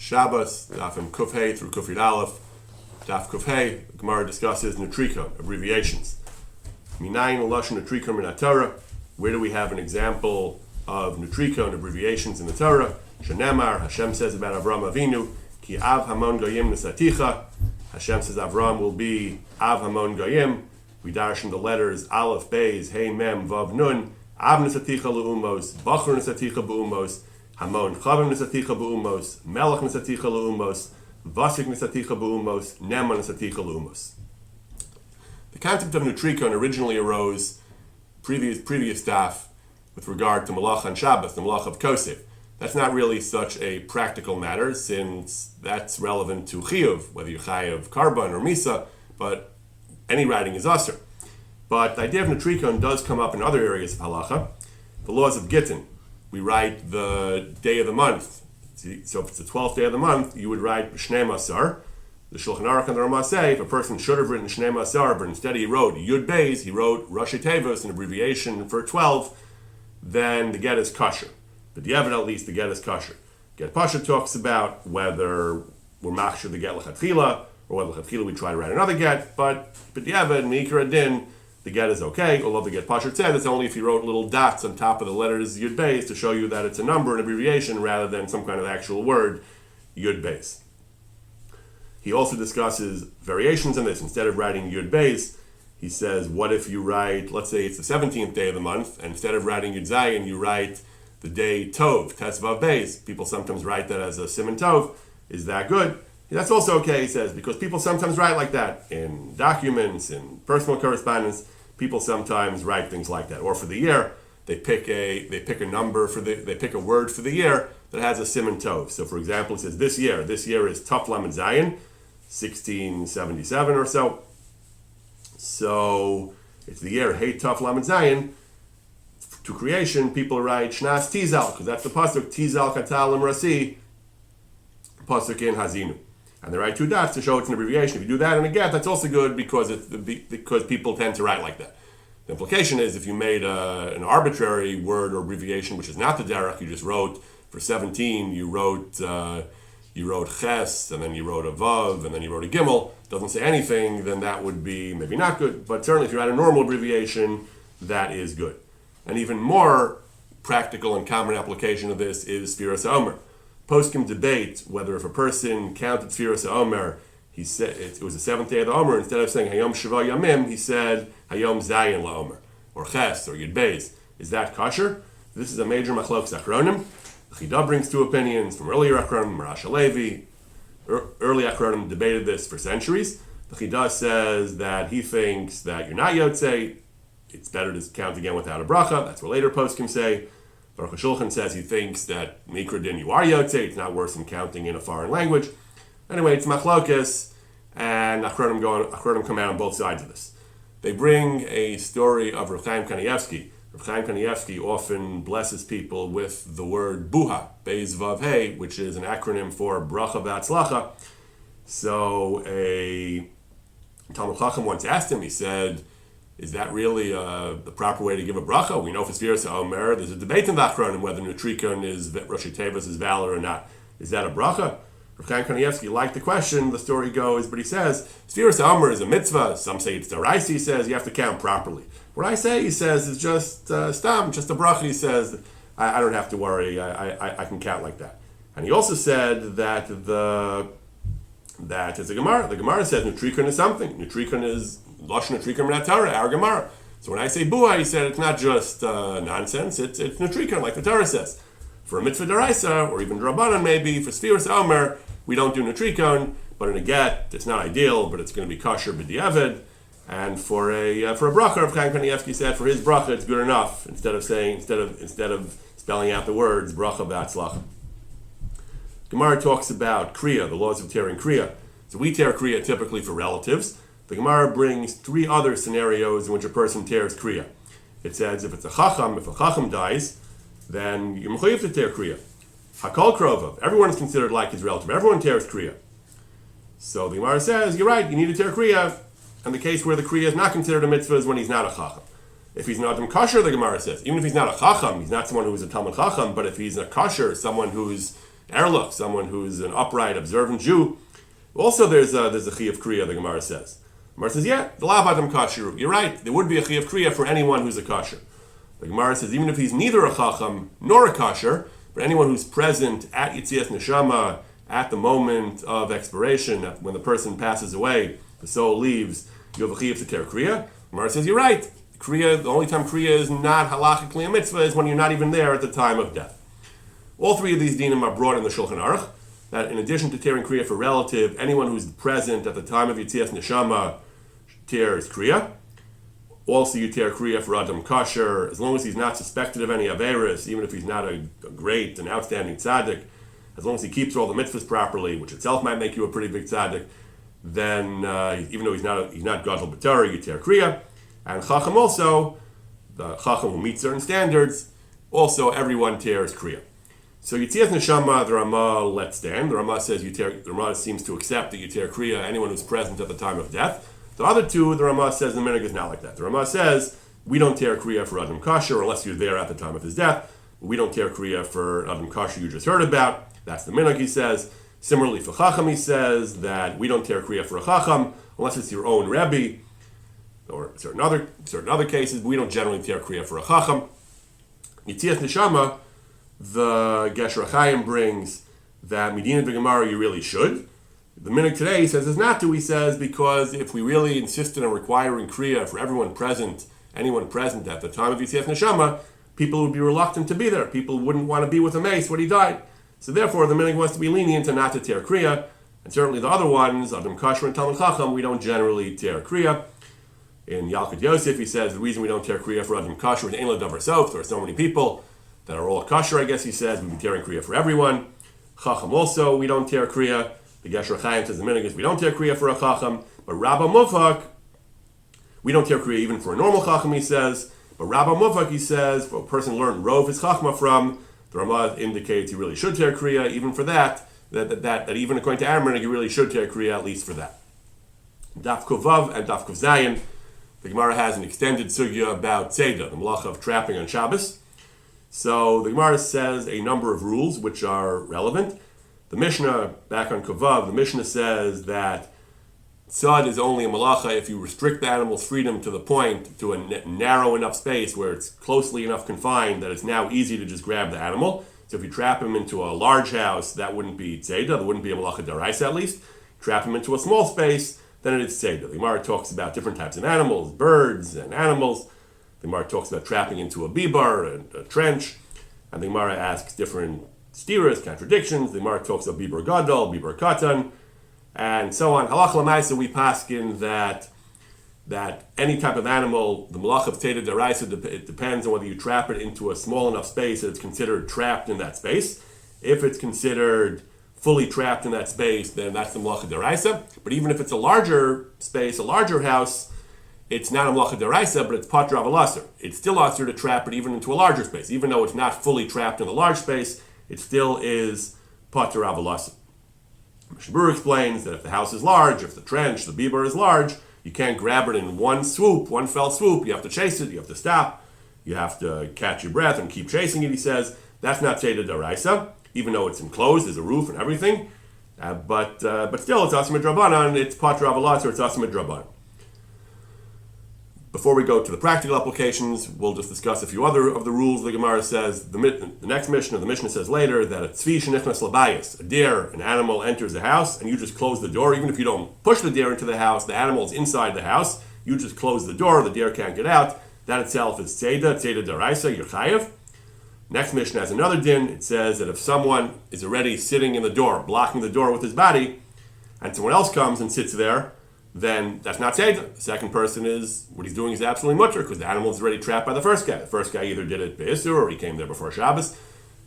Shabbos, Daf Kuf Hey through Kuf Yud Aleph. Daf Kuf Hey, the Gemara discusses nutrika, abbreviations. Minayin Lashon nutrika min Torah. Where do we have an example of nutrika and abbreviations in the Torah? Shenemar, Hashem says about Avram Avinu, Ki Av Hamon Goyim Nesaticha. Hashem says Avram will be Av Hamon Goyim. We darshan the letters Aleph, Beis, Hey, Mem, Vav, Nun. Av Nesaticha Le'umos, Bachur Nesaticha Be'umos, Hamon Chavim Nesaticha Be'umos, Melech Nesaticha Le'umos, Vasik Nesaticha Be'umos, Neman Nesaticha Le'umos. The concept of nutrikon originally arose previous daf with regard to Malach on Shabbos, the Malach of Kosef. That's not really such a practical matter since that's relevant to Chiyuv, whether you Chayav Karban or Misa, but any writing is Asr. But the idea of nutrikon does come up in other areas of halacha. The laws of Gittin, we write the day of the month. So if it's the 12th day of the month, you would write Shnei Masar. The Shulchan Aruch and the Ramah say if a person should have written Shnei Masar, but instead he wrote Yud Beis, he wrote Rashi Tevos, an abbreviation for 12, then the get is kosher. But the Yevid, at least, the get is kosher. Get Pasha talks about whether we're machshir the get l'chatchila, or whether l'chatchila we try to write another get, but the Yevid, Meikar Adin, the get is okay, although the get Pasha said it's only if you wrote little dots on top of the letters Yud Beis to show you that it's a number, an abbreviation, rather than some kind of actual word, Yud Beis. He also discusses variations on this. Instead of writing Yud Beis, he says, what if you write, let's say it's the 17th day of the month, and instead of writing Yud Zayin, you write the day Tov, Tes Vav Beis. People sometimes write that as a Siman Tov. Is that good? That's also okay, he says, because people sometimes write like that in documents, in personal correspondence. People sometimes write things like that. Or for the year, they pick a word for the year that has a Siman Tov. So, for example, it says this year is Taf Lamed Zayin, 1677 or so. So it's the year Hey Taf Lamed Zayin. To creation, people write Shnas Tizal, because that's the pasuk Tizal Katal Rasi, pasuk in Hazinu, and they write two dots to show it's an abbreviation. If you do that in a get, that's also good because people tend to write like that. The implication is if you made an arbitrary word or abbreviation, which is not the derech, you just wrote for 17, you wrote ches, and then you wrote a vav, and then you wrote a gimel, doesn't say anything, then that would be maybe not good. But certainly if you write a normal abbreviation, that is good. An even more practical and common application of this is Sfiras HaOmer. Poskim debate whether if a person counted Sfiras HaOmer, he said it was the seventh day of the Omer, instead of saying Hayom Sheva Yamim, he said Hayom Zayin LaOmer, or Ches, or Yud Beis. Is that kosher? This is a major machlokes achronim. The Chida brings two opinions from earlier achronim, Marash Levi. Early achronim debated this for centuries. The Chida says that he thinks that you're not Yotzei, it's better to count again without a bracha. That's what later poskim say. Baruch HaShulchan says he thinks that Mikra Din you are Yotzei, it's not worse than counting in a foreign language. Anyway, it's machlokes, and achronim come out on both sides of this. They bring a story of Rav Chaim Kanievsky. Rav Chaim Kanievsky often blesses people with the word buha, Beis Vav Hey, which is an acronym for bracha v'atzlacha. So a Talmud Chacham once asked him, he said, is that really the proper way to give a bracha? We know for Sfiras HaOmer, there's a debate in the achronim whether nutrikon is Rashi Tevos is valid or not. Is that a bracha? Rav Chaim Kanievsky liked the question, the story goes, but he says, Sfiras HaOmer is a mitzvah. Some say it's deraisa, he says, you have to count properly. What I say, he says, is just stam, just a bracha, he says, I don't have to worry, I can count like that. And he also said that is a Gemara. The Gemara says nutrikon is something. Nutrikon is Lashon nutrikon min Torah, our Gemara. So when I say buha, he said it's not just nonsense, it's nutrikon, like the Torah says. For a mitzvah deraisa, or even drabanan maybe, for Sfiras HaOmer, we don't do nutrikon, but in a get, it's not ideal, but it's going to be kosher b'diavad. And for a bracha, Rav Chaim Kanievsky said for his bracha it's good enough. Instead of spelling out the words bracha v'atzlacha. Gemara talks about kriya, the laws of tearing kriya. So we tear kriya typically for relatives. The Gemara brings three other scenarios in which a person tears kriya. It says if it's a chacham dies, then you're mechuyev to tear kriya. Hakol krovav, everyone is considered like his relative. Everyone tears kriya. So the Gemara says, you're right, you need to tear kriya. And the case where the kriya is not considered a mitzvah is when he's not a chacham. If he's not a kosher, the Gemara says, even if he's not a chacham, he's not someone who is a Talmud chacham, but if he's a kosher, someone who's Erlich, someone who's an upright, observant Jew. Also, there's a Chi of Kriya, the Gemara says. The Gemara says, yeah, the Lav Adam Kashiru. You're right, there would be a Chi of Kriya for anyone who's a Kasher. The Gemara says, even if he's neither a Chacham nor a Kasher, but anyone who's present at Yitzias Neshama at the moment of expiration, when the person passes away, the soul leaves, you have a Chi of Ter Kriya. The Gemara says, you're right. Kriya, the only time Kriya is not halachically a mitzvah is when you're not even there at the time of death. All three of these dinim are brought in the Shulchan Aruch, that in addition to tearing Kriya for relative, anyone who's present at the time of Yitzias Neshama tears Kriya. Also you tear Kriya for Adam Kasher, as long as he's not suspected of any Averis, even if he's not a great and outstanding tzaddik, as long as he keeps all the mitzvahs properly, which itself might make you a pretty big tzaddik, then even though he's not Gadol B'Torah, you tear Kriya. And Chacham also, the Chacham who meets certain standards, also everyone tears Kriya. So Yitzias Neshama, the Ramah lets stand. The Ramah says the Ramah seems to accept that you tear Kriya, anyone who's present at the time of death. The other two, the Ramah says the minhag is not like that. The Ramah says we don't tear Kriya for Adam Kasher unless you're there at the time of his death. We don't tear Kriya for Adam Kasher you just heard about. That's the minhag, he says. Similarly for Chacham, he says that we don't tear Kriya for a Chacham unless it's your own Rebbe. Or certain other cases, we don't generally tear Kriya for a Chacham. Yitzias Neshama, the Gesher HaChaim brings that Medina B'Gemara you really should. The minhag today, he says, is not to. He says, because if we really insisted on requiring Kriya for everyone present, anyone present at the time of Yitzias Neshama, people would be reluctant to be there. People wouldn't want to be with a mace when he died. So therefore, the minhag was to be lenient and not to tear Kriya. And certainly the other ones, Adam Kasher and Talmud Chacham, we don't generally tear Kriya. In Yalkut Yosef, he says the reason we don't tear Kriya for Adam Kasher is Ein Lo Davar Sof. There are so many people that are all Kasher, I guess he says. We'd be tearing Kriya for everyone. Chacham also, we don't tear Kriya. The Gesher Chaim says the minhag is we don't tear Kriya for a Chacham. But Rabba Mufak, we don't tear Kriya even for a normal Chacham, he says. But Rabba Mufak, he says, for a person learned Rov his Chachma from, the Ramah indicates he really should tear Kriya, even for that even according to our minhag, he really should tear Kriya, at least for that. Daf Kuvav and Daf Kuv Zayin, the Gemara has an extended sugya about Tzeda, the malacha of trapping on Shabbos. So the Gemara says a number of rules which are relevant. The Mishnah, back on Kuvav, the Mishnah says that tzad is only a malacha if you restrict the animal's freedom to the point, to a narrow enough space where it's closely enough confined that it's now easy to just grab the animal. So if you trap him into a large house, that wouldn't be tzeda, that wouldn't be a malacha daraisa at least. Trap him into a small space, then it is tzeda. The Gemara talks about different types of animals, birds and animals. The Gemara talks about trapping into a bibar, a trench. And the Gemara asks different steeras, contradictions. The Gemara talks about bibar gadol, bibar katan, and so on. Halach l'maisa, we paskin that any type of animal, the malach of tzeda deraisa, it depends on whether you trap it into a small enough space that it's considered trapped in that space. If it's considered fully trapped in that space, then that's the malacha deraisa. But even if it's a larger space, a larger house, it's not a malacha deraisa, but it's patra avalasser. It's still asur to trap it even into a larger space. Even though it's not fully trapped in a large space, it still is patra avalasser. Mishabur explains that if the house is large, if the trench, the bibar is large, you can't grab it in one fell swoop. You have to chase it, you have to stop, you have to catch your breath and keep chasing it, he says. That's not tzeda deraisa, even though it's enclosed, there's a roof and everything. But still, it's asim drabanan, it's patra avalasser, it's asim drabanan. Before we go to the practical applications, we'll just discuss a few other of the rules. The Gemara says, the next Mishnah, the Mishnah says later that a tzvi shenichnas labayis, a deer, an animal enters the house, and you just close the door. Even if you don't push the deer into the house, the animal's inside the house, you just close the door, the deer can't get out. That itself is tzeda daraisa, you're chayev. Next Mishnah has another din. It says that if someone is already sitting in the door, blocking the door with his body, and someone else comes and sits there, then that's not tzeda. The second person is, what he's doing is absolutely mutter, because the animal is already trapped by the first guy. The first guy either did it be'isur, or he came there before Shabbos,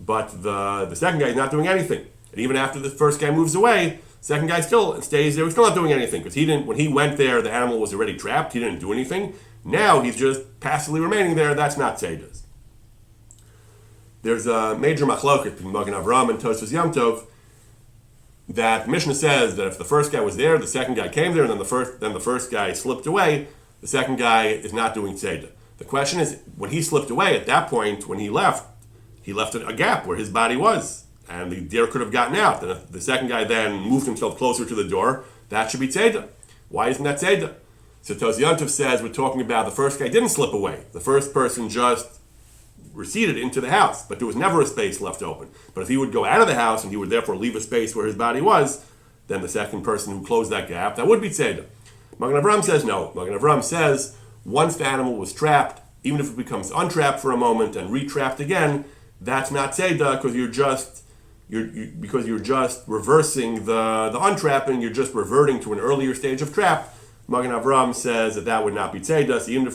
but the second guy is not doing anything. And even after the first guy moves away, the second guy still stays there, he's still not doing anything, because when he went there, the animal was already trapped, he didn't do anything. Now he's just passively remaining there, that's not tzeda. There's a major machloket between Magen Avraham and Tosfos Yom Tov, that Mishnah says that if the first guy was there, the second guy came there, and then the first guy slipped away, the second guy is not doing tzeda. The question is, when he slipped away, at that point, when he left a gap where his body was. and the deer could have gotten out. And if the second guy then moved himself closer to the door, that should be tzeda. Why isn't that tzeda? So Toziantov says we're talking about the first guy didn't slip away. The first person just receded into the house, but there was never a space left open. But if he would go out of the house and he would therefore leave a space where his body was, then the second person who closed that gap, that would be tzeda. Magen Avraham says no. Magen Avraham says once the animal was trapped, even if it becomes untrapped for a moment and retrapped again, that's not tzeda because you're just reversing the untrapping. You're just reverting to an earlier stage of trap. Magen Avraham says that would not be tzeda. So even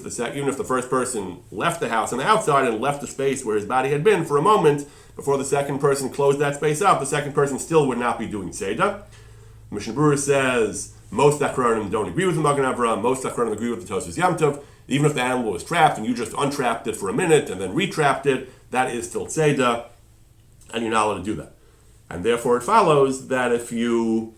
if the first person left the house on the outside and left the space where his body had been for a moment before the second person closed that space up, the second person still would not be doing tzeda. Mishnah Berurah says most Achronim don't agree with the Magen Avraham. Most Achronim agree with the Tosfos Yom Tov. Even if the animal was trapped and you just untrapped it for a minute and then retrapped it, that is still tzeda, and you're not allowed to do that. And therefore, it follows that if you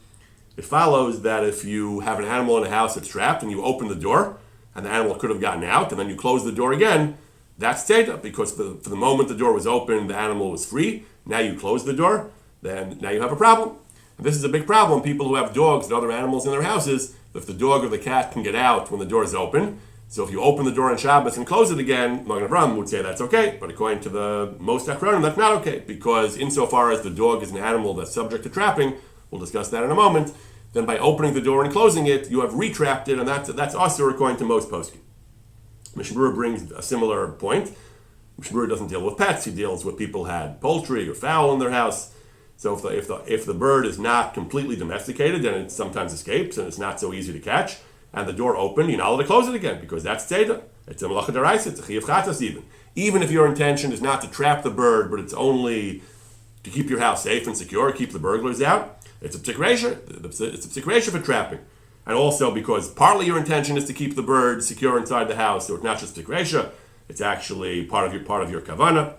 have an animal in a house that's trapped and you open the door and the animal could have gotten out and then you close the door again, that's tzeda because for the moment the door was open, the animal was free. Now you close the door, then now you have a problem. And this is a big problem. People who have dogs and other animals in their houses, if the dog or the cat can get out when the door is open, so if you open the door on Shabbos and close it again, Magen Avraham would say that's okay. But according to the most Achronim, that's not okay. Because insofar as the dog is an animal that's subject to trapping, we'll discuss that in a moment, then by opening the door and closing it, you have retrapped it, and that's asur according to most poskim. Mishnah Berurah brings a similar point. Mishnah Berurah doesn't deal with pets. He deals with people who had poultry or fowl in their house. So if the bird is not completely domesticated, then it sometimes escapes, and it's not so easy to catch, and the door open, you're not allowed to close it again because that's tzeda. It's a malacha deraisa, it's a chiyuv chatas even. Even if your intention is not to trap the bird, but it's only to keep your house safe and secure, keep the burglars out, it's a p'tik reisha. It's a p'tik reisha for trapping. And also because partly your intention is to keep the bird secure inside the house, so it's not just p'tik reisha, it's actually part of your kavana.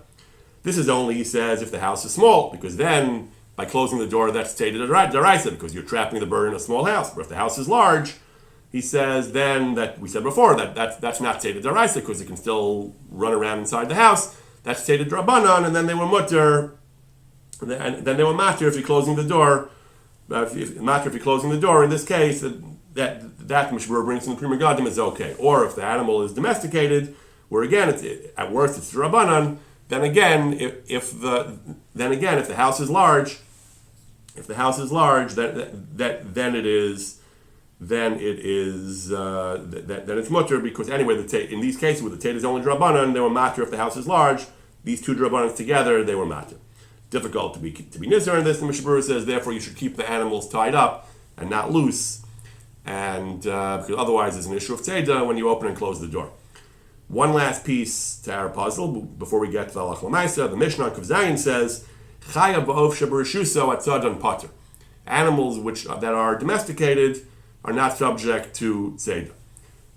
This is only, he says, if the house is small, because then by closing the door, that's tzeda deraisa because you're trapping the bird in a small house. But if the house is large, he says then that we said before that's not tzeda deraisa because it can still run around inside the house. That's tzeda drabanan, and then they were mutter, and then they were matter if you're closing the door. Matter if you're closing the door. In this case, that Mishnah Berurah brings in the Prima Gadim is okay. Or if the animal is domesticated, where again at worst it's drabanan. Then again, if the house is large, then it's mutter because anyway in these cases where the tate is only drabanan, they were matter if the house is large. These two drabanans together, they were matter. Difficult to be nizar in this. The Mishnah Berurah says therefore you should keep the animals tied up and not loose, and because otherwise there's an issue of tzeda when you open and close the door. One last piece to our puzzle before we get to the Halach L'Maisa. The Mishnah on Kuf Zayin says Chaya ba'ov shebereshuso atzadan pater. Animals that are domesticated are not subject to tzeda.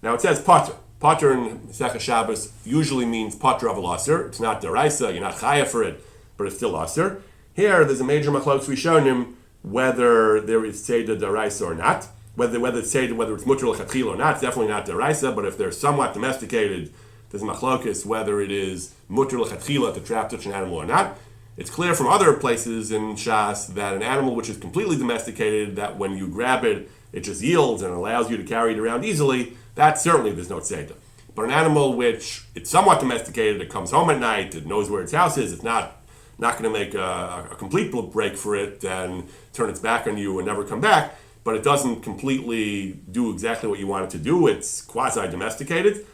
Now it says pater. Pater in Masechah Shabbos usually means pater of aser. It's not deraisa. You're not chaya for it, but it's still aser. Here there's a major machlokes rishonim whether there is tzeda deraisa or not. Whether it's mutter l'chatchila or not, it's definitely not deraisa. But if they're somewhat domesticated, there's machlokes whether it is mutter l'chatchila to trap such an animal or not. It's clear from other places in Shas that an animal which is completely domesticated, that when you grab it, it just yields and allows you to carry it around easily, that certainly there's no tzeda. But an animal which it's somewhat domesticated, it comes home at night, it knows where its house is, it's not going to make a complete break for it and turn its back on you and never come back, but it doesn't completely do exactly what you want it to do, it's quasi-domesticated.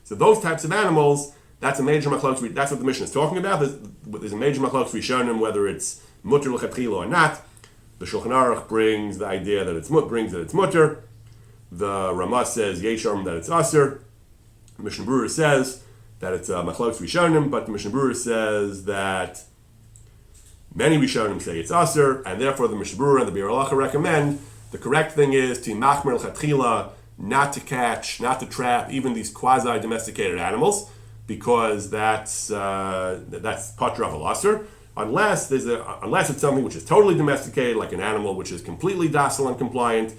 So those types of animals, that's a major machlokes. That's what the Mishnah is talking about. There's a major machlokes rishonim whether it's mutter l'chatchila or not. The Shulchan Aruch brings the idea that it's mutter. The Ramah says yesham that it's aser. The Mishnah Berurah says that it's machlokes rishonim, but the Mishnah Berurah says that many rishonim say it's aser, and therefore the Mishnah Berurah and the Biur Halacha recommend the correct thing is to machmer l'chatchila, not to catch, not to trap even these quasi-domesticated animals, because that's patra of aser. Unless it's something which is totally domesticated, like an animal which is completely docile and compliant,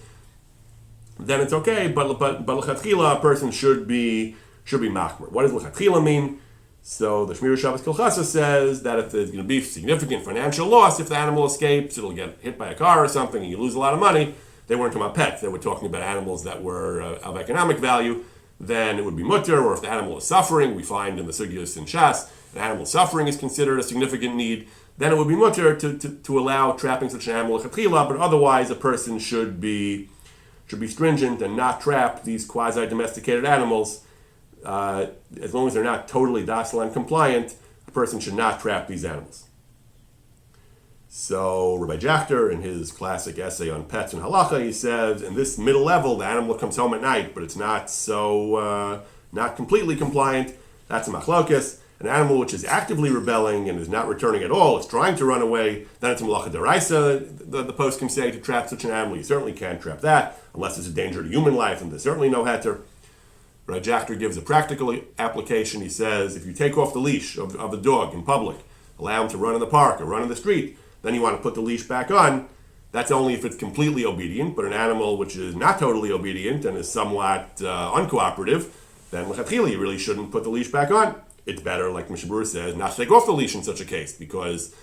then it's okay. But l'chatchila, a person should be machmer. What does l'chatchila mean? So the Shmir Shabbos Kolchasa says that if there's going to be significant financial loss, if the animal escapes, it'll get hit by a car or something, and you lose a lot of money. They weren't talking about pets. They were talking about animals that were of economic value. Then it would be mutter, or if the animal is suffering, we find in the Sugyos in Shas, an animal suffering is considered a significant need, then it would be mutter to allow trapping such an animal lechatchila, but otherwise a person should be stringent and not trap these quasi-domesticated animals. As long as they're not totally docile and compliant, a person should not trap these animals. So Rabbi Jachter, in his classic essay on pets and halacha, he says, in this middle level, the animal comes home at night, but it's not completely compliant. That's a machlokes. An animal which is actively rebelling and is not returning at all, it's trying to run away, then it's a malacha deraisa, the post can say, to trap such an animal. You certainly can't trap that, unless it's a danger to human life, and there's certainly no heter. Rabbi Jachter gives a practical application. He says, if you take off the leash of the dog in public, allow him to run in the park or run in the street, then you want to put the leash back on. That's only if it's completely obedient, but an animal which is not totally obedient and is somewhat uncooperative, then lechatchila, you really shouldn't put the leash back on. It's better, like Mishnah Berurah says, not to take off the leash in such a case, because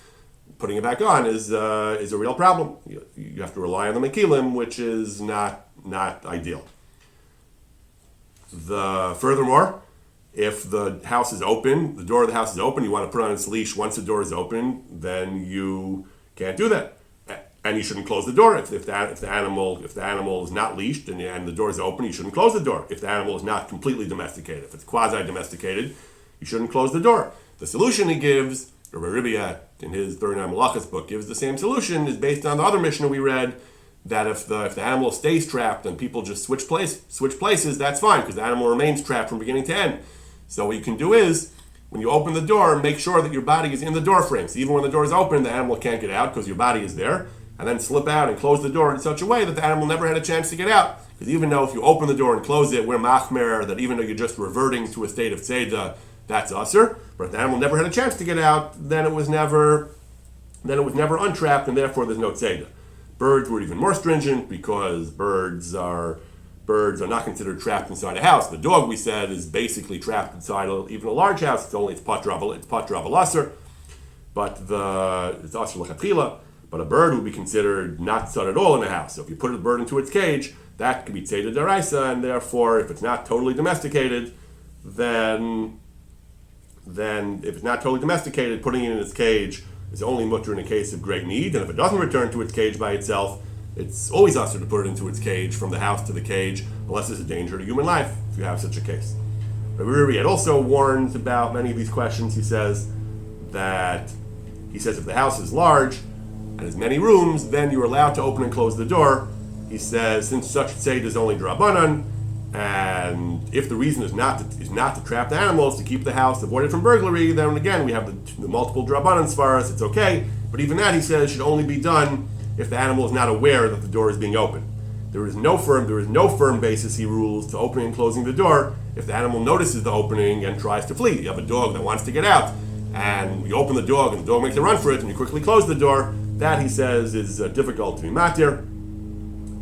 putting it back on is a real problem. You have to rely on the mekilim, which is not ideal. Furthermore, if the house is open, the door of the house is open, you want to put on its leash once the door is open, then you can't do that. And you shouldn't close the door. If the animal is not leashed and the door is open, you shouldn't close the door. If the animal is not completely domesticated, if it's quasi-domesticated, you shouldn't close the door. The solution he gives, Rabbi Ribbiat, in his 39 Malachas book, gives the same solution, is based on the other Mishnah we read, that if the animal stays trapped and people just switch places, that's fine, because the animal remains trapped from beginning to end. So what you can do is, when you open the door, make sure that your body is in the door frame. So even when the door is open, the animal can't get out because your body is there. And then slip out and close the door in such a way that the animal never had a chance to get out. Because even though if you open the door and close it, we're machmer, that even though you're just reverting to a state of tzeda, that's usher. But if the animal never had a chance to get out, then it was never untrapped, and therefore there's no tzeda. Birds were even more stringent because birds are not considered trapped inside a house. The dog, we said, is basically trapped inside even a large house. It's patra v'lasser, but it's asher l'chatchila. But a bird would be considered not tzad at all in a house. So if you put a bird into its cage, that could be tzeda deraisa, and therefore, if it's not totally domesticated, then if it's not totally domesticated, putting it in its cage is only mutter in a case of great need. And if it doesn't return to its cage by itself, it's always usher to put it into its cage from the house to the cage, unless there's a danger to human life, if you have such a case. Rabbi Ribbiat also warns about many of these questions. He says if the house is large and has many rooms, then you're allowed to open and close the door. He says, since such tzed is only drabanan, and if the reason is not to trap the animals, to keep the house avoided from burglary, then again we have the multiple drabanan svaras, it's okay. But even that, he says, should only be done if the animal is not aware that the door is being opened. There is no firm basis, he rules, to opening and closing the door if the animal notices the opening and tries to flee. You have a dog that wants to get out, and you open the dog and the dog makes a run for it, and you quickly close the door. That, he says, is difficult to be matir.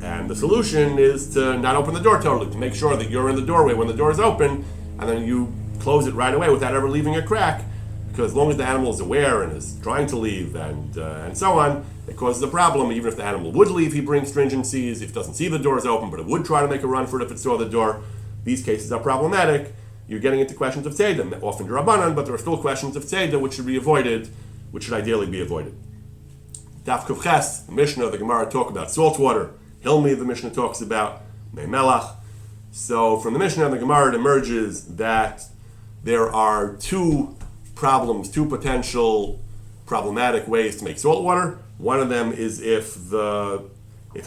And the solution is to not open the door totally, to make sure that you're in the doorway when the door is open, and then you close it right away without ever leaving a crack. Because as long as the animal is aware and is trying to leave and so on, it causes a problem. Even if the animal would leave, he brings stringencies. If it doesn't see the door is open, but it would try to make a run for it if it saw the door, these cases are problematic. You're getting into questions of tzeda, often drabanan, but there are still questions of tzeda which should be avoided, which should ideally be avoided. Daf Kufches, the Mishnah, the Gemara talk about salt water. Hilmi, the Mishnah talks about mei melach. So from the Mishnah and the Gemara, it emerges that there are two potential problematic ways to make salt water. One of them is if you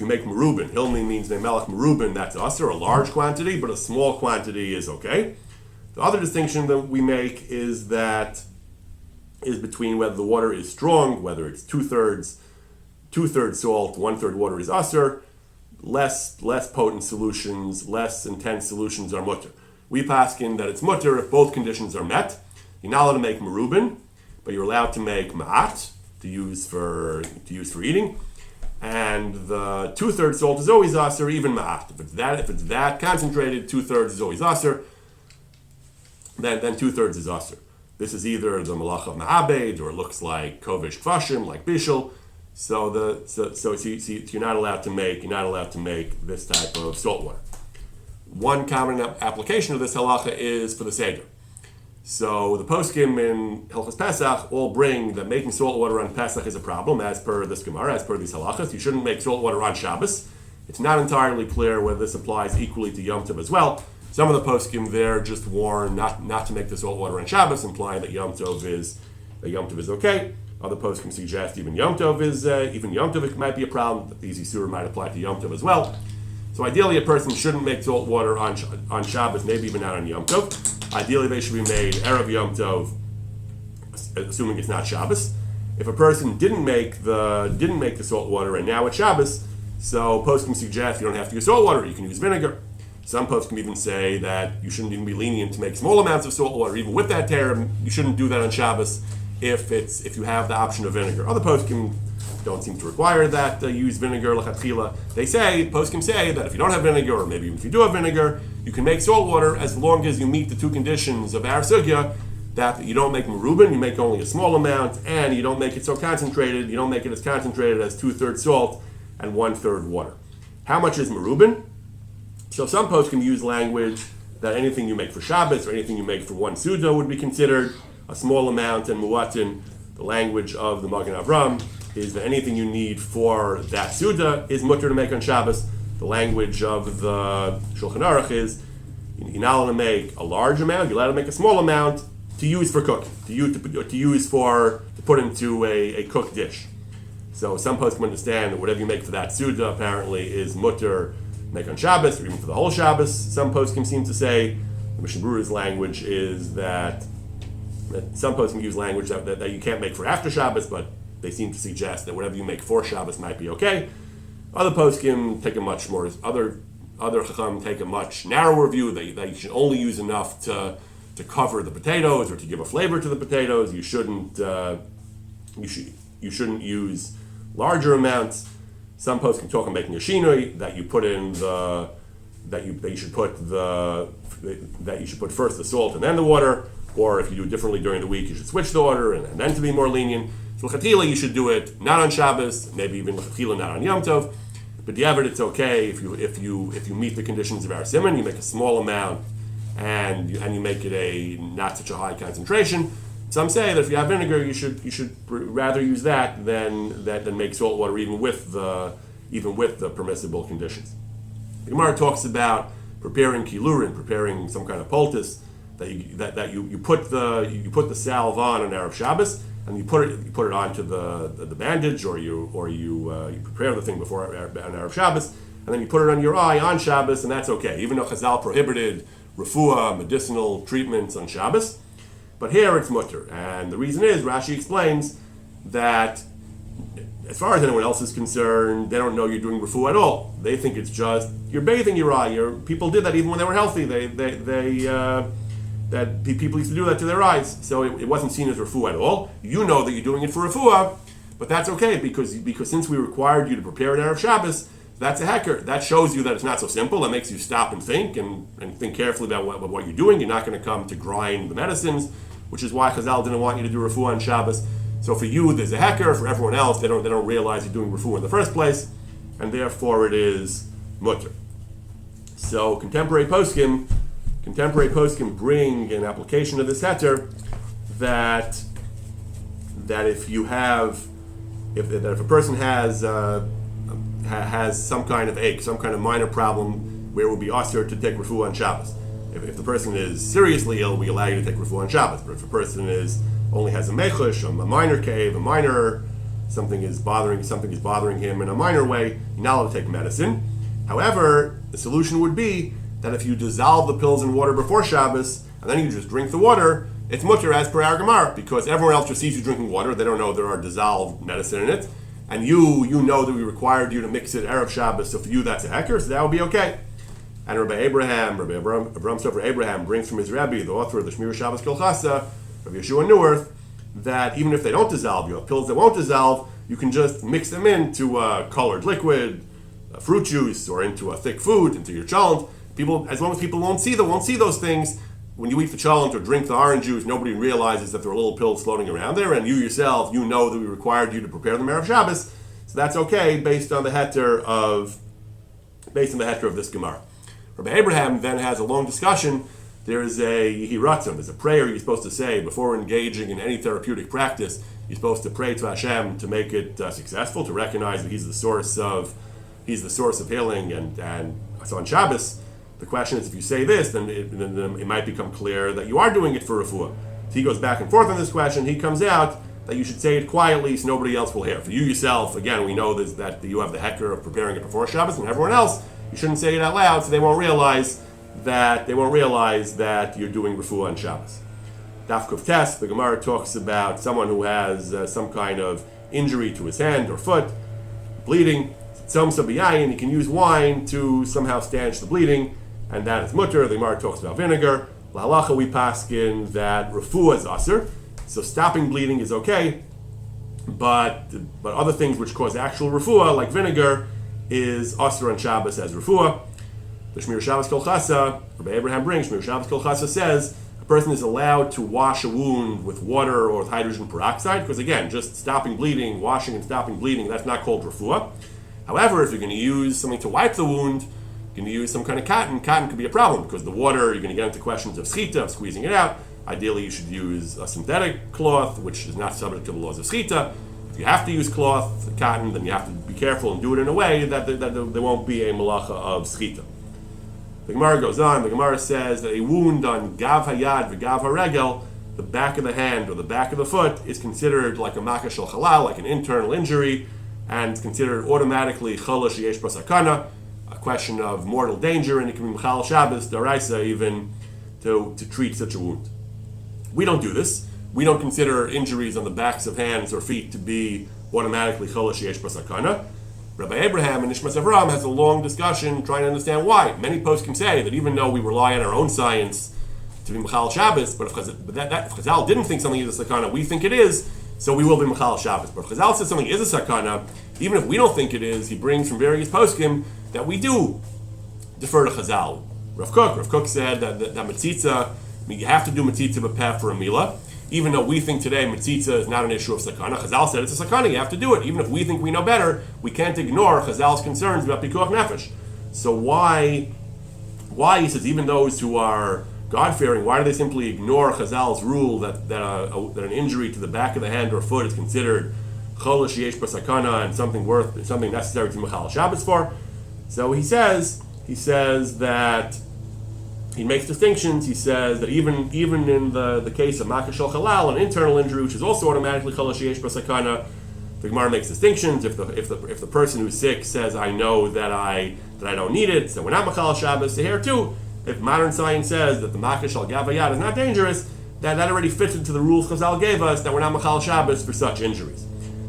make merubin. Hilmi means mei melach merubin, that's usher, a large quantity, but a small quantity is okay. The other distinction that we make is between whether the water is strong, whether it's two-thirds salt, one-third water is usher. Less potent solutions, less intense solutions are mutter. We paskin that it's mutter if both conditions are met. You're not allowed to make merubin, but you're allowed to make ma'at to use for eating. And the two-thirds salt is always usher, even ma'at. If it's that concentrated, two-thirds is always usher. Then two-thirds is usher. This is either the malach of ma'abed, or it looks like kovish kvashim, like bishul. So you're not allowed to make this type of salt water. One common application of this halacha is for the seder. So the poskim in Halachos Pesach all bring that making salt water on Pesach is a problem, as per this Gemara, as per these halachas. You shouldn't make salt water on Shabbos. It's not entirely clear whether this applies equally to Yom Tov as well. Some of the poskim there just warn not to make the salt water on Shabbos, implying that Yom Tov is okay. Other poskim suggest even Yom Tov it might be a problem. That these Yisurim might apply to Yom Tov as well. So ideally, a person shouldn't make salt water on Shabbos, maybe even not on Yom Tov. Ideally, they should be made erev Yom Tov, assuming it's not Shabbos. If a person didn't make the salt water and now it's Shabbos, so poskim suggest you don't have to use salt water, you can use vinegar. Some poskim even say that you shouldn't even be lenient to make small amounts of salt water, even with that tear. You shouldn't do that on Shabbos if you have the option of vinegar. Other poskim don't seem to require that use vinegar l'chatchila. Poskim say that if you don't have vinegar, or maybe even if you do have vinegar, you can make salt water as long as you meet the two conditions of our sugya, that you don't make merubin, you make only a small amount, and you don't make it so concentrated, you don't make it as concentrated as 2/3 salt and 1/3 water. How much is merubin? So some poskim use language that anything you make for Shabbos or anything you make for one Suda would be considered a small amount, and muatin, the language of the Magen Avram, is that anything you need for that Suda is mutter to make on Shabbos. The language of the Shulchan Aruch is you're not allowed to make a large amount, you're allowed to make a small amount to use for cooking, to put into a cooked dish. So some poskim understand that whatever you make for that Suda apparently is mutter make on Shabbos, or even for the whole Shabbos. Some poskim seem to say, the Mishnah Berurah's language is that some poskim use language that you can't make for after Shabbos, but they seem to suggest that whatever you make for Shabbos might be okay. Other poskim take other chacham take a much narrower view, that you should only use enough to cover the potatoes or to give a flavor to the potatoes. You shouldn't use larger amounts. Some poskim talk about making a shinoi, that you should put first the salt and then the water, or if you do it differently during the week, you should switch the order and then to be more lenient. So l'chatchila, you should do it not on Shabbos, maybe even l'chatchila not on Yom Tov. But diavad, it's okay if you meet the conditions of our siman, you make a small amount and you make it a not such a high concentration. Some say that if you have vinegar, you should rather use that than make salt water, even with the permissible conditions. The Gemara talks about preparing kilurin, preparing some kind of poultice, that you put the salve on Erev Shabbos, and you put it onto the bandage, or you prepare the thing before on Erev Shabbos, and then you put it on your eye on Shabbos, and that's okay, even though Chazal prohibited refuah, medicinal treatments on Shabbos. But here it's mutter, and the reason is, Rashi explains that as far as anyone else is concerned, they don't know you're doing refuah at all. They think it's just you're bathing your eye. People did that even when they were healthy. People used to do that to their eyes, so it wasn't seen as refuah at all. You know that you're doing it for refuah, but that's okay because since we required you to prepare an Erev Shabbos, that's a hecker. That shows you that it's not so simple. That makes you stop and think think carefully about what you're doing. You're not going to come to grind the medicines, which is why Chazal didn't want you to do refuah on Shabbos. So for you, there's a hecker. For everyone else, they don't realize you're doing refuah in the first place, and therefore it is mutter. So contemporary poskim bring an application of this heter that if a person has some kind of ache, some kind of minor problem where it would be usher to take refuah on Shabbos. If the person is seriously ill, we allow you to take refuah on Shabbos. But if a person only has a mechush, a minor cave, something is bothering him in a minor way, you're not allowed to take medicine. However, the solution would be that if you dissolve the pills in water before Shabbos, and then you just drink the water, it's mutter as per our Gemara, because everyone else just sees you drinking water, they don't know there are dissolved medicine in it, and you know that we required you to mix it Erev Shabbos, so for you that's a hecker, so that would be okay. And Rabbi Abraham Sofer Abraham brings from his Rebbe, the author of the Shmir Shabbos Kilchasa, of Yeshua Newerth, that even if they don't dissolve, you have pills that won't dissolve, you can just mix them into a colored liquid, a fruit juice, or into a thick food, into your cholent. People, as long as people won't see those things, when you eat the cholent or drink the orange juice, nobody realizes that there are little pills floating around there, and you yourself, you know that we required you to prepare them Erev Shabbos, so that's okay based on the heter of this Gemara. Rabbi Abraham then has a long discussion. There is a Yehiratzon, there's a prayer you're supposed to say before engaging in any therapeutic practice. You're supposed to pray to Hashem to make it successful, to recognize that He's the source of healing, and so on Shabbos. The question is, if you say this, then it might become clear that you are doing it for refuah. So he goes back and forth on this question. He comes out that you should say it quietly so nobody else will hear. For you yourself, again, we know this, that you have the hecker of preparing it before Shabbos, and everyone else, you shouldn't say it out loud, so they won't realize that you're doing refuah on Shabbos. Daf Kuf Tes, the Gemara talks about someone who has some kind of injury to his hand or foot, bleeding. Tzom sabiyayin, he can use wine to somehow stanch the bleeding, and that is mutter. The Gemara talks about vinegar. L'halacha we paskin that refuah is aser, so stopping bleeding is okay, but other things which cause actual refuah, like vinegar, is aser on Shabbos as refuah. The Shmir Shabbos Kol Chasa, Rabbi Abraham brings, Shmir Shabbos Kol Chasa says a person is allowed to wash a wound with water or with hydrogen peroxide, because again, just stopping bleeding, washing and stopping bleeding, that's not called refuah. However, if you're going to use something to wipe the wound, you're going to use some kind of cotton. Cotton could be a problem because the water, you're going to get into questions of schita, of squeezing it out. Ideally, you should use a synthetic cloth, which is not subject to the laws of schita. If you have to use cloth, cotton, then you have to be careful and do it in a way that there won't be a malacha of schita. The Gemara goes on. The Gemara says that a wound on gav hayad v'gav haregel, the back of the hand or the back of the foot, is considered like a makkah shel halal, like an internal injury, and it's considered automatically chala sheyesh ba sakana, a question of mortal danger, and it can be mechal Shabbos daraisa even to treat such a wound. We don't do this. We don't consider injuries on the backs of hands or feet to be automatically chala sheyesh ba sakana. Rabbi Abraham and Nishmas Avram has a long discussion trying to understand why. Many poskim say that even though we rely on our own science to be mechal Shabbos, but if Chazal didn't think something is a sakana, we think it is, so we will be mechal Shabbos. But if Chazal says something is a sakana, even if we don't think it is, he brings from various poskim that we do defer to Chazal. Rav Kook said that metzitza, you have to do metzitza b'peh for a milah. Even though we think today metzitza is not an issue of sakana, Chazal said it's a sakana, you have to do it. Even if we think we know better, we can't ignore Chazal's concerns about pikuach nefesh. So why, he says, even those who are God-fearing, why do they simply ignore Chazal's rule that an injury to the back of the hand or foot is considered chol sheyesh b'sakana and something necessary to mechal Shabbos for? So he says that he makes distinctions. He says that even in the case of makkah shel halal, an internal injury which is also automatically chol sheyesh b'sakana, the Gemara makes distinctions. If the person who's sick says, I know that I don't need it, so we're not mechal Shabbos. So here too, if modern science says that the makkah shel gavayad is not dangerous, that already fits into the rules Chazal gave us that we're not mechal Shabbos for such injuries.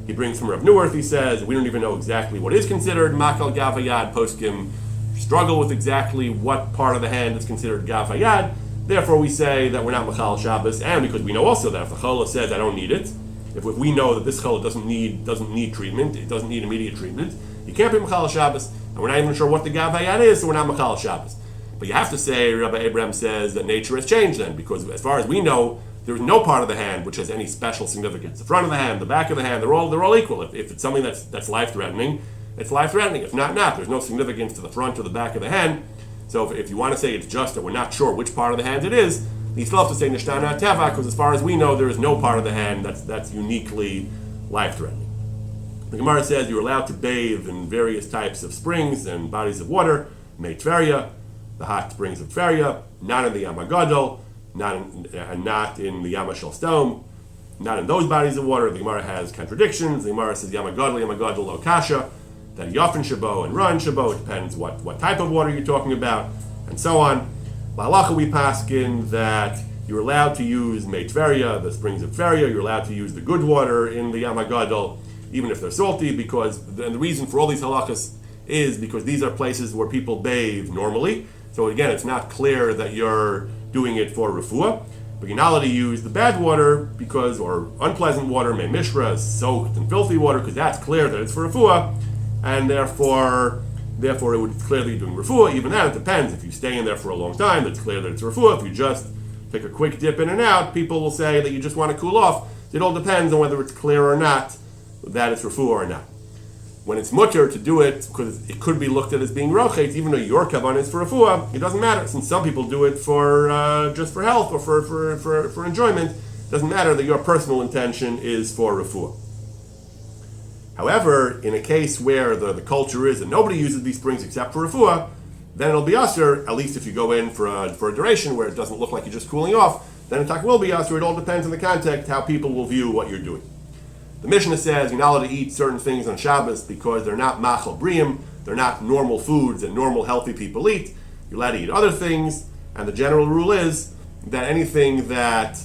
He brings from Rav Neuwirth, he says, we don't even know exactly what is considered makkah gavayad. Poskim struggle with exactly what part of the hand is considered gavayad. Therefore, we say that we're not mechal Shabbos, and because we know also that if the challah says I don't need it, if we know that this challah doesn't need treatment, it doesn't need immediate treatment, you can't be mechal Shabbos, and we're not even sure what the gavayad is, so we're not mechal Shabbos. But you have to say, Rabbi Abraham says that nature has changed then, because as far as we know, there's no part of the hand which has any special significance. The front of the hand, the back of the hand, they're all equal. If it's something that's life-threatening, it's life-threatening. If not. There's no significance to the front or the back of the hand. So if you want to say it's just that we're not sure which part of the hand it is, you still have to say nishtana teva, because as far as we know, there is no part of the hand that's uniquely life-threatening. The Gemara says you're allowed to bathe in various types of springs and bodies of water, Mei Tveria, the hot springs of Tveria, not in the Yam HaGadol, not in the Yam HaShel Stone, not in those bodies of water. The Gemara has contradictions. The Gemara says Yam HaGadol lo kasha, that Yofen Shabo and Ran Shabo, it depends what type of water you're talking about, and so on. Halacha we paskin that you're allowed to use Mei Tveria, the springs of Tveria, you're allowed to use the good water in the Yam HaGadol, even if they're salty, and the reason for all these halachas is because these are places where people bathe normally. So again, it's not clear that you're doing it for refuah, but you're not allowed to use the bad water or unpleasant water, Mei Mishra, soaked and filthy water, because that's clear that it's for refuah, and therefore it would clearly be doing refuah. Even that, it depends. If you stay in there for a long time, it's clear that it's refuah. If you just take a quick dip in and out, people will say that you just want to cool off. It all depends on whether it's clear or not that it's refuah or not. When it's mutter to do it, because it could be looked at as being rochet, even though your kavan is for refuah, it doesn't matter. Since some people do it for just for health or for enjoyment, it doesn't matter that your personal intention is for refuah. However, in a case where the culture is that nobody uses these springs except for refuah, then it'll be usher, at least if you go in for a duration where it doesn't look like you're just cooling off, then attack will be usher. It all depends on the context, how people will view what you're doing. The Mishnah says you're not allowed to eat certain things on Shabbos because they're not machal briim, they're not normal foods that normal healthy people eat. You're allowed to eat other things, and the general rule is that anything that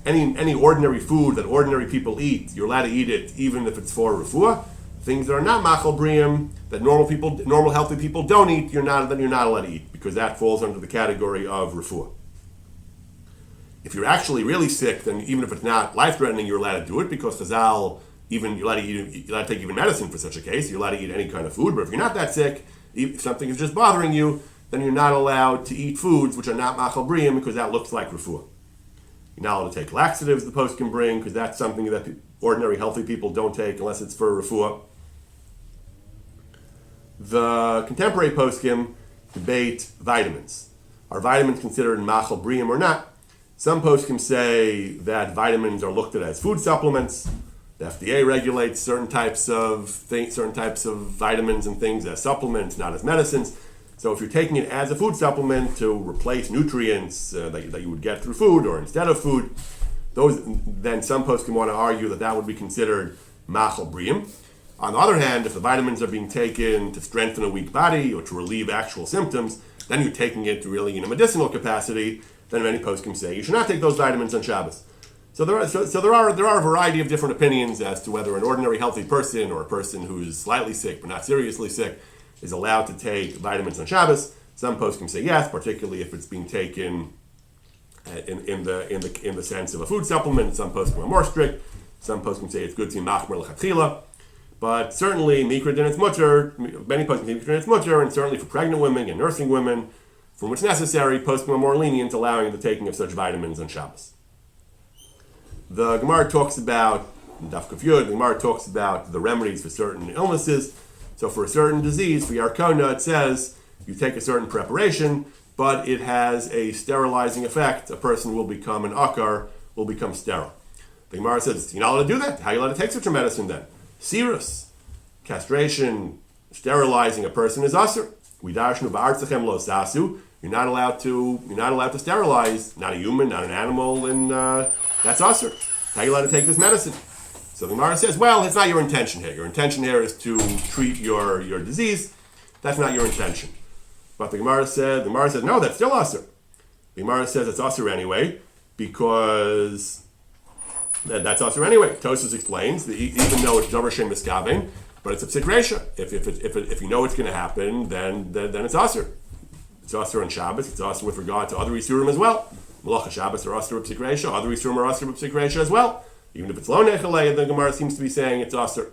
any ordinary food that ordinary people eat, you're allowed to eat it even if it's for refuah. Things that are not machal briim, that normal healthy people don't eat, you're not allowed to eat because that falls under the category of refuah. If you're actually really sick, then even if it's not life-threatening, you're allowed to do it because Chazal, you're allowed to take even medicine for such a case. You're allowed to eat any kind of food. But if you're not that sick, if something is just bothering you, then you're not allowed to eat foods which are not machal briim because that looks like refuah. You're not allowed to take laxatives the post can bring because that's something that ordinary healthy people don't take unless it's for refuah. The contemporary poskim debate vitamins. Are vitamins considered machal briim or not? Some poskim say that vitamins are looked at as food supplements. The FDA regulates certain types of vitamins and things as supplements, not as medicines. So if you're taking it as a food supplement to replace nutrients that you would get through food or instead of food, then some poskim want to argue that would be considered machal briim. On the other hand, if the vitamins are being taken to strengthen a weak body or to relieve actual symptoms, then you're taking it really in a medicinal capacity. Then many poskim say you should not take those vitamins on Shabbos. So there are a variety of different opinions as to whether an ordinary healthy person or a person who's slightly sick but not seriously sick is allowed to take vitamins on Shabbos. Some poskim say yes, particularly if it's being taken in the sense of a food supplement. Some poskim are more strict. Some poskim say it's good to be machmer l'chatchila. But certainly mikra din it's mutter. Many poskim say mikra din it's mutter, and certainly for pregnant women and nursing women, from which necessary, poskim are more lenient, allowing the taking of such vitamins on Shabbos. The Gemara talks about Daf Shabbos. The Gemara talks about the remedies for certain illnesses. So for a certain disease, for Yarkona, it says you take a certain preparation, but it has a sterilizing effect. A person will become an akar, will become sterile. The Gemara says you're not allowed to do that. How are you allowed to take such a medicine then? Serous, castration, sterilizing a person is asur. We darshnu v'artzachem lo sasu. You're not allowed to sterilize, not a human, not an animal, and that's asur. How are you allowed to take this medicine? So the Gemara says, well, it's not your intention here. Your intention here is to treat your disease. That's not your intention. But the Gemara said, no, that's still asur. The Gemara says it's asur anyway, because that's asur anyway. Tosfos explains that even though it's davar shein miskaven, but it's a psik reisha. If you know it's going to happen, then it's asur. It's asur on Shabbos. It's asur with regard to other isurim as well. Malacha Shabbos are asur b'psik reisha. Other isurim are asur b'psik reisha as well. Even if it's lo nechalei, the Gemara seems to be saying it's asur.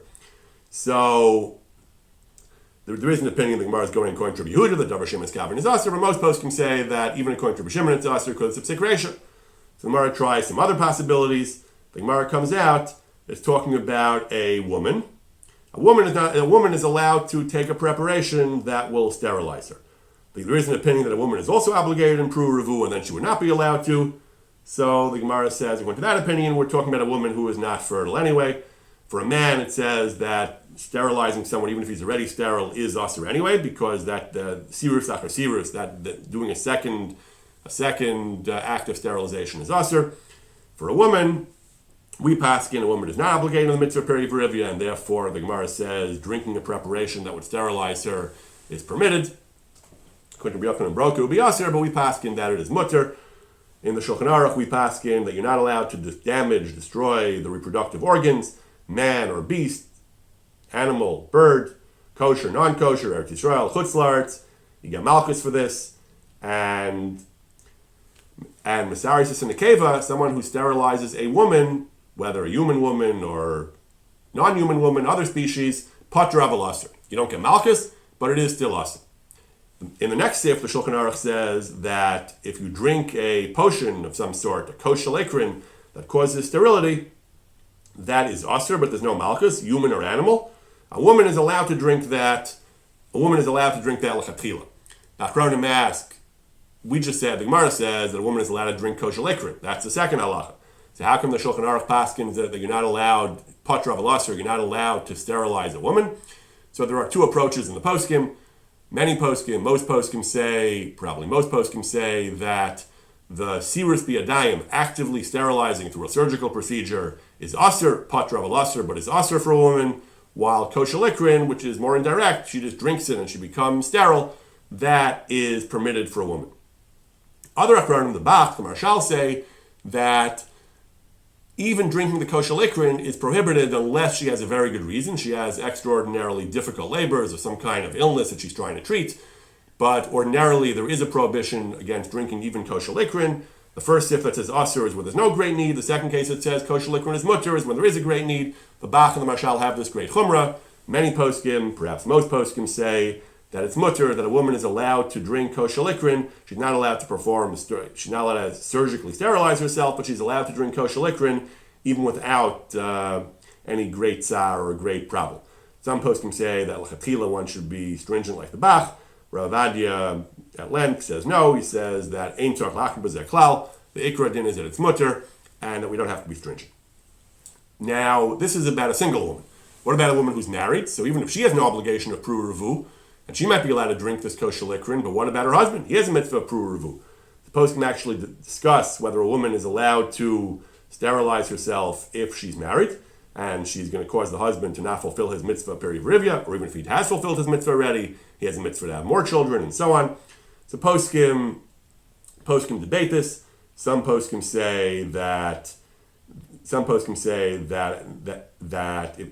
So there is an opinion the Gemara is going according to Rabbi Yehuda that davar shein miskaven is asur, but most poskim say that even according to Rabbi Shimon it's asur because it's a psik reisha. So the Gemara tries some other possibilities. The Gemara comes out. It's talking about a woman. A woman is allowed to take a preparation that will sterilize her. There is an opinion that a woman is also obligated in Pru Revu, and then she would not be allowed to. So the Gemara says, according to that opinion, we're talking about a woman who is not fertile anyway. For a man, it says that sterilizing someone, even if he's already sterile, is asur anyway, because that sirus achar sirus, that doing a second act of sterilization is asur. For a woman, we paskin, a woman is not obligated in the mitzvah perivirivia, and therefore the Gemara says drinking a preparation that would sterilize her is permitted. According to Rabbi Yochanan and Broka, it would be asur, but we paskin that it is mutter. In the Shulchan Aruch, we paskin that you're not allowed to destroy the reproductive organs, man or beast, animal, bird, kosher, non-kosher, Eretz Yisrael, Chutz La'aretz. You get malchus for this, and Mesaris in the Keva, someone who sterilizes a woman, whether a human woman or non-human woman, other species, patra aval asur. You don't get malchus, but it is still asur. In the next sif, the Shulchan Aruch says that if you drink a potion of some sort, a kosher lekrin, that causes sterility, that is usher, but there's no malchus, human or animal. A woman is allowed to drink that. A woman is allowed to drink that lechatchila. Now, Achronim ask, we just said, the Gemara says that a woman is allowed to drink kosher lekrin. That's the second halacha. So how come the Shulchan Aruch paskins that you're not allowed, patra of al-asr, you're not allowed to sterilize a woman? So there are two approaches in the poskim. Many poskim, most poskim say, probably most poskim say that the sirus biyadayim, actively sterilizing through a surgical procedure, is asr, patra of al-asr, but is asr for a woman, while kosher lekrin, which is more indirect, she just drinks it and she becomes sterile, that is permitted for a woman. Other achronim, the Bach, the Marshal, say that even drinking the kosher lekrin is prohibited unless she has a very good reason. She has extraordinarily difficult labors or some kind of illness that she's trying to treat. But ordinarily, there is a prohibition against drinking even kosher lekrin. The first sif that says asur is where there's no great need. The second case that says kosher lekrin is mutter is when there is a great need. The Bach and the Marshal have this great chumrah. Many poskim, perhaps most poskim, say that it's mutter, that a woman is allowed to drink kosher lekrin. She's not allowed to she's not allowed to surgically sterilize herself, but she's allowed to drink kosher lekrin even without any great tsar or a great problem. Some poskim say that l'chatchila one should be stringent like the Bach. Rav Adia at length says no. He says that ein tzarich lachmir b'zeh klal. The ikra din is that it's mutter and that we don't have to be stringent. Now, this is about a single woman. What about a woman who's married? So even if she has no obligation of pru revu, and she might be allowed to drink this kosher lekrin, but what about her husband? He has a mitzvah of pru revu. The post can actually discuss whether a woman is allowed to sterilize herself if she's married, and she's going to cause the husband to not fulfill his mitzvah peri rivya, or even if he has fulfilled his mitzvah already, he has a mitzvah to have more children, and so on. So poskim debate this. Some poskim say that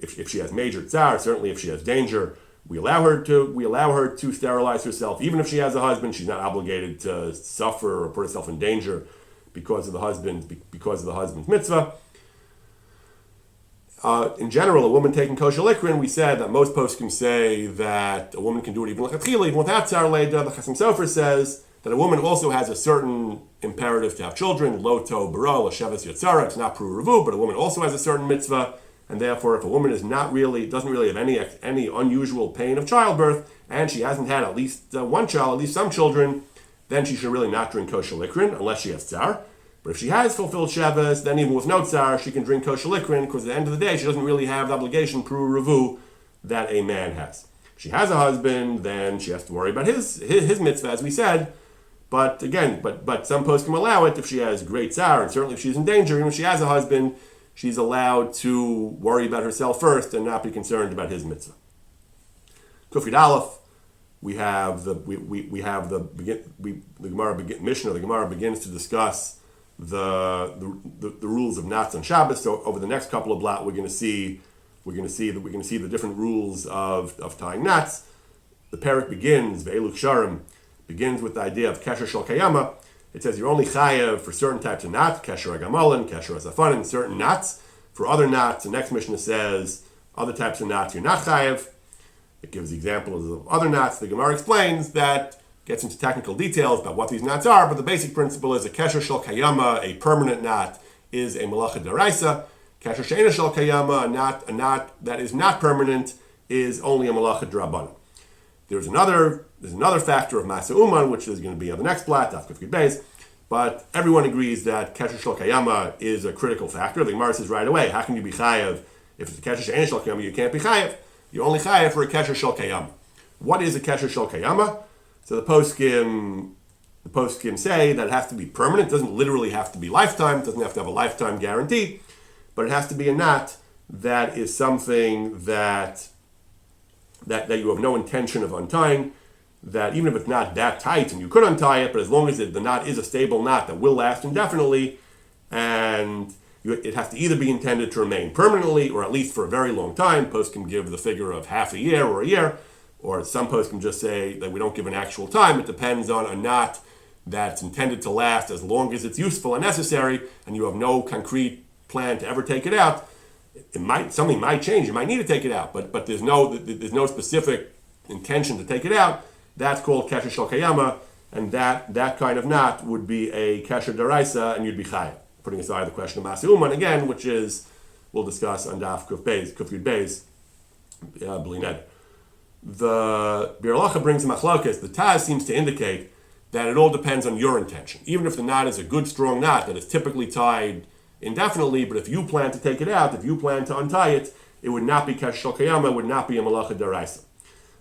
if she has major tsar, certainly if she has danger, we allow her to sterilize herself, even if she has a husband. She's not obligated to suffer or put herself in danger because of the husband's mitzvah. In general, a woman taking kosher lekrin, we said that most poskim say that a woman can do it even lechatchila, even without tsar leida. The Chasam Sofer says that a woman also has a certain imperative to have children, lo to bara, l'sheves yotzara. It's not pru revu, but a woman also has a certain mitzvah. And therefore, if a woman doesn't really have any unusual pain of childbirth, and she hasn't had at least one child, at least some children, then she should really not drink kosher likrin unless she has tsar. But if she has fulfilled Shabbos, then even with no tsar, she can drink kosher likrin, because at the end of the day, she doesn't really have the obligation, pru revu, that a man has. If she has a husband, then she has to worry about his mitzvah, as we said. But again, but some poskim allow it if she has great tsar, and certainly if she's in danger, even if she has a husband, she's allowed to worry about herself first and not be concerned about his mitzvah. Kufid Aleph, the Gemara begins to discuss the rules of knots on Shabbos. So over the next couple of blot, we're going to see the different rules of tying knots. The parak begins ve'elu ksharim, begins with the idea of kesher shel kayama. It says you're only chayav for certain types of knots, kesher agamalin, kesher asafanin, certain knots. For other knots, the next Mishnah says other types of knots you're not chayav. It gives examples of other knots. The Gemara explains that, gets into technical details about what these knots are, but the basic principle is a kesher shel kayama, a permanent knot, is a malacha deraisa. Kesher she'ena shel kayama, a knot that is not permanent, is only a malacha d'rabbanan. There's another factor of Masa Uman, which is going to be on the next blot, Daf Kuf Beis, but everyone agrees that Kesher Shel Kayama is a critical factor. The Gemara says right away, how can you be chayav if it's a Kesher She'en Shel Kayama? You can't be chayav. You're only chayav for a Kesher Shel Kayama. What is a Kesher Shel Kayama? So the poskim say that it has to be permanent. It doesn't literally have to be lifetime. It doesn't have to have a lifetime guarantee, but it has to be a knot that is something that you have no intention of untying, that even if it's not that tight and you could untie it, but as long as the knot is a stable knot that will last indefinitely, and it has to either be intended to remain permanently or at least for a very long time. Post can give the figure of half a year or a year, or some posts can just say that we don't give an actual time. It depends on a knot that's intended to last as long as it's useful and necessary, and you have no concrete plan to ever take it out. Something might change. You might need to take it out, but there's no specific intention to take it out. that's called kesher shel kayama, and that kind of knot would be a kesher daraisa, and you'd be chayav. Putting aside the question of Masi Uman again, which is we'll discuss on Daf Kuf Yud Beis, Bli Neder. The Bir Halacha brings a machlokes. The Taz seems to indicate that it all depends on your intention. Even if the knot is a good, strong knot that is typically tied indefinitely, but if you plan to take it out, if you plan to untie it, it would not be kesher shel kayama, it would not be a malacha daraisa.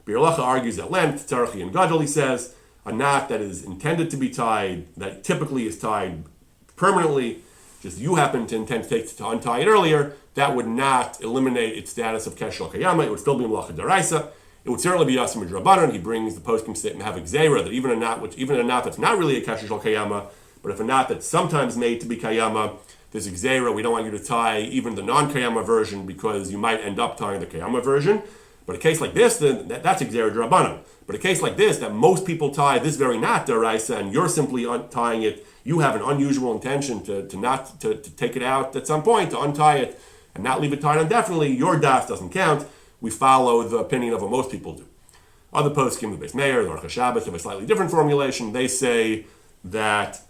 Bir Halacha argues at length. Tzarachi and Gadol, he says, a knot that is intended to be tied, that typically is tied permanently, just you happen to intend to untie it earlier, that would not eliminate its status of kesher shel kayama. It would still be malacha daraisa. It would certainly be Yasim Drabanan. He brings the poskim statement have gzeira that even a knot that's not really a kesher shel kayama, but if a knot that's sometimes made to be kayama, there's gzeira. We don't want you to tie even the non-kayama version because you might end up tying the kayama version. But a case like this, then that's gzeira drabanan. But a case like this, that most people tie this very knot daraisa, and you're simply tying it, you have an unusual intention to take it out at some point, to untie it and not leave it tied indefinitely. Your das doesn't count. We follow the opinion of what most people do. Other poskim, the Beis Meir, the Daf Shabbos, have a slightly different formulation. They say that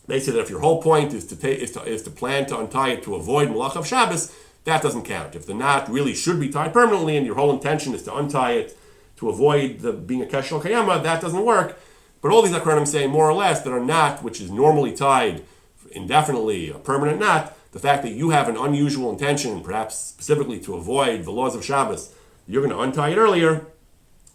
if your whole point is to plan to untie it to avoid Malach of Shabbos, that doesn't count. If the knot really should be tied permanently and your whole intention is to untie it to avoid being a kesher shel kayama, that doesn't work. But all these Akranim say more or less that a knot which is normally tied indefinitely, a permanent knot, the fact that you have an unusual intention, perhaps specifically to avoid the laws of Shabbos, you're going to untie it earlier,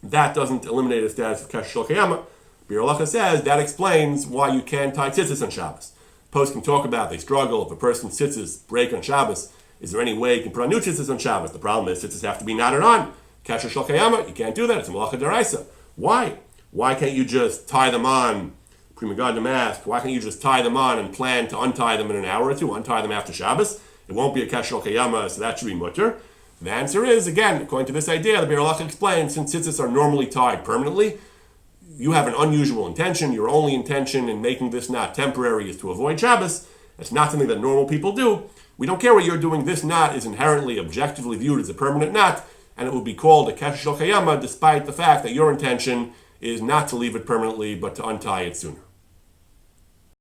that doesn't eliminate the status of kesher shel kayama. Bir Halacha says that explains why you can't tie tzitzis on Shabbos. Posts can talk about, they struggle, if a person's tzitzis break on Shabbos, is there any way you can put on new tzitzis on Shabbos? The problem is tzitzis have to be knotted on. Kesher shel kayama, you can't do that, it's a malacha daraisa. Why? Why can't you just tie them on? Prima Gadim asked, why can't you just tie them on and plan to untie them in an hour or two, untie them after Shabbos? It won't be a kesher shel kayama, so that should be mutter. The answer is, again, according to this idea, the Bir Halacha explains, since tzitzis are normally tied permanently, you have an unusual intention. Your only intention in making this knot temporary is to avoid Shabbos. It's not something that normal people do. We don't care what you're doing. This knot is inherently, objectively viewed as a permanent knot, and it will be called a kesher shel kayama, despite the fact that your intention is not to leave it permanently, but to untie it sooner.